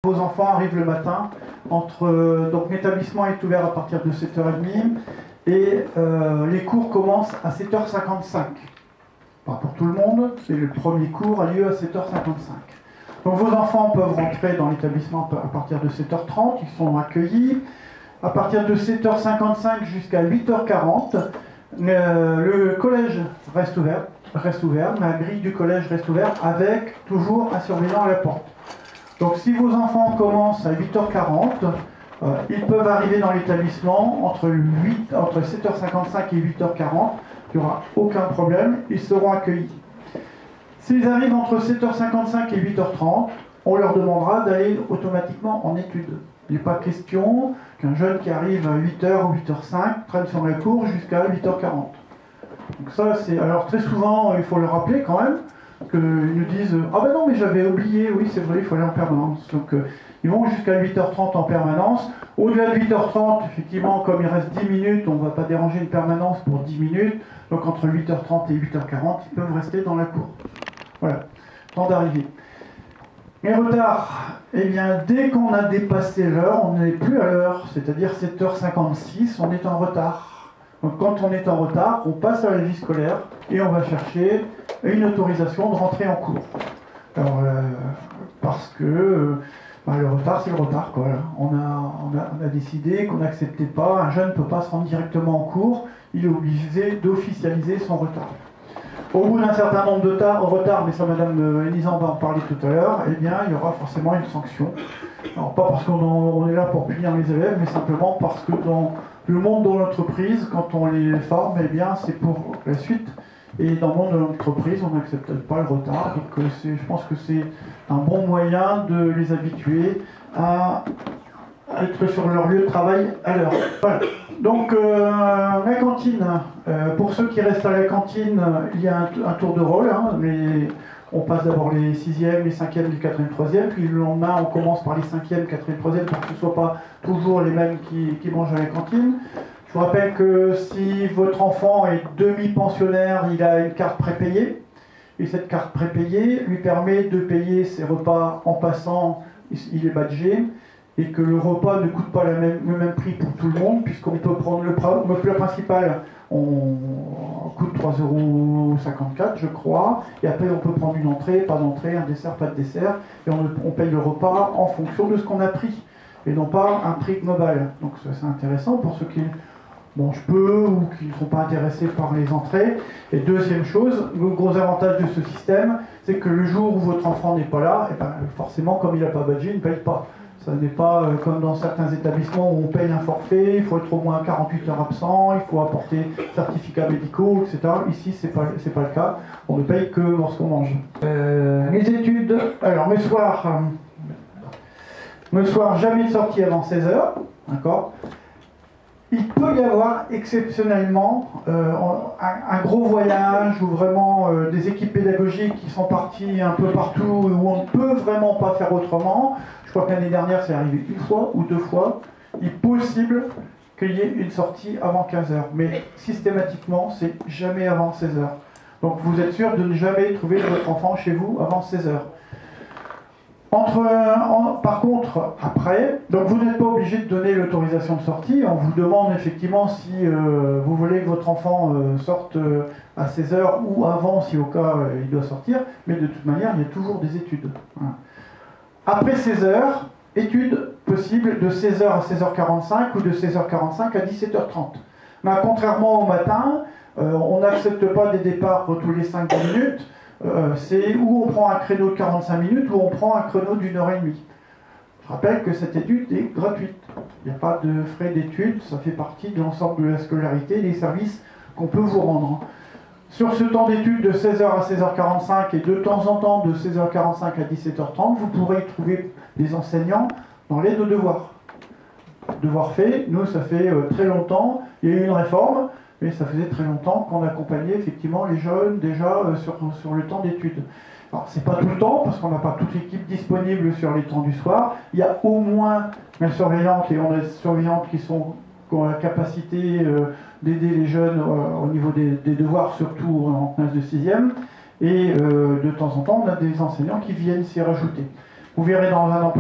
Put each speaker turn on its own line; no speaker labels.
Vos enfants arrivent le matin, donc l'établissement est ouvert à partir de 7h30 et les cours commencent à 7h55. Pas pour tout le monde, mais le premier cours a lieu à 7h55. Donc vos enfants peuvent rentrer dans l'établissement à partir de 7h30, ils sont accueillis. À partir de 7h55 jusqu'à 8h40, le collège reste ouvert, la grille du collège reste ouverte avec toujours un surveillant à la porte. Donc si vos enfants commencent à 8h40, ils peuvent arriver dans l'établissement entre 7h55 et 8h40, il n'y aura aucun problème, ils seront accueillis. S'ils arrivent entre 7h55 et 8h30, on leur demandera d'aller automatiquement en études. Il n'est pas question qu'un jeune qui arrive à 8h ou 8h05 prenne son cours jusqu'à 8h40. Donc ça, c'est... Alors très souvent, il faut le rappeler quand même, qu'ils nous disent « Ah ben non, mais j'avais oublié, oui c'est vrai, il faut aller en permanence ». Donc ils vont jusqu'à 8h30 en permanence. Au-delà de 8h30, effectivement, comme il reste 10 minutes, on ne va pas déranger une permanence pour 10 minutes. Donc entre 8h30 et 8h40, ils peuvent rester dans la cour. Voilà, temps d'arrivée. Les retards, eh bien, dès qu'on a dépassé l'heure, on n'est plus à l'heure, c'est-à-dire 7h56, on est en retard. Donc quand on est en retard, on passe à la vie scolaire et on va chercher une autorisation de rentrer en cours. Alors, parce que le retard, c'est le retard, quoi. On a décidé qu'on n'acceptait pas, un jeune ne peut pas se rendre directement en cours, il est obligé d'officialiser son retard. Au bout d'un certain nombre de retards, mais ça Madame Elisan va en parler tout à l'heure, eh bien il y aura forcément une sanction. Alors pas parce qu'on est là pour punir les élèves, mais simplement parce que dans le monde de l'entreprise, quand on les forme, eh bien c'est pour la suite. Et dans le monde de l'entreprise, on n'accepte pas le retard. Donc je pense que c'est un bon moyen de les habituer à être sur leur lieu de travail à l'heure. Voilà. Donc la cantine, pour ceux qui restent à la cantine, il y a un tour de rôle. On passe d'abord les 6e, les 5e, les 4e, 3e, puis le lendemain on commence par les 5e, 4e, 3e pour que ce ne soit pas toujours les mêmes qui mangent à la cantine. Je vous rappelle que si votre enfant est demi-pensionnaire, il a une carte prépayée, et cette carte prépayée lui permet de payer ses repas en passant, il est badgé, et que le repas ne coûte pas le même prix pour tout le monde, puisqu'on peut prendre le plat principal, on coûte 3,54 €, je crois, et après on peut prendre une entrée, pas d'entrée, un dessert, pas de dessert, et on paye le repas en fonction de ce qu'on a pris, et non pas un prix global. Donc c'est intéressant pour ceux qui mangent peu ou qui ne sont pas intéressés par les entrées. Et deuxième chose, le gros avantage de ce système, c'est que le jour où votre enfant n'est pas là, et ben forcément, comme il n'a pas badgé, il ne paye pas. Ça n'est pas comme dans certains établissements où on paye un forfait, il faut être au moins 48 heures absent, il faut apporter certificats médicaux, etc. Ici, c'est pas le cas. On ne paye que lorsqu'on mange. Les études, alors le soir, jamais de sortie avant 16h, d'accord. Il peut y avoir exceptionnellement un gros voyage ou vraiment des équipes pédagogiques qui sont parties un peu partout où on ne peut vraiment pas faire autrement. Je crois que l'année dernière, c'est arrivé une fois ou deux fois. Il est possible qu'il y ait une sortie avant 15h, mais systématiquement, c'est jamais avant 16h. Donc vous êtes sûr de ne jamais trouver votre enfant chez vous avant 16h. Par contre, après, donc vous n'êtes pas obligé de donner l'autorisation de sortie. On vous demande effectivement si vous voulez que votre enfant sorte à 16h ou avant, si au cas il doit sortir. Mais de toute manière, il y a toujours des études. Voilà. Après 16h, études possibles de 16h à 16h45 ou de 16h45 à 17h30. Mais contrairement au matin, on n'accepte pas des départs tous les 5 minutes. C'est où on prend un créneau de 45 minutes ou on prend un créneau d'1h30. Je rappelle que cette étude est gratuite. Il n'y a pas de frais d'étude, ça fait partie de l'ensemble de la scolarité, des services qu'on peut vous rendre. Sur ce temps d'étude de 16h à 16h45 et de temps en temps de 16h45 à 17h30, vous pourrez trouver des enseignants dans l'aide aux devoirs. Devoirs faits, nous ça fait très longtemps, il y a eu une réforme, mais ça faisait très longtemps qu'on accompagnait effectivement les jeunes déjà sur le temps d'études. Alors c'est pas tout le temps, parce qu'on n'a pas toute l'équipe disponible sur les temps du soir. Il y a au moins une surveillante, et on a des surveillantes qui ont la capacité d'aider les jeunes au niveau des devoirs, surtout en classe de 6e. Et de temps en temps, on a des enseignants qui viennent s'y rajouter. Vous verrez dans un emploi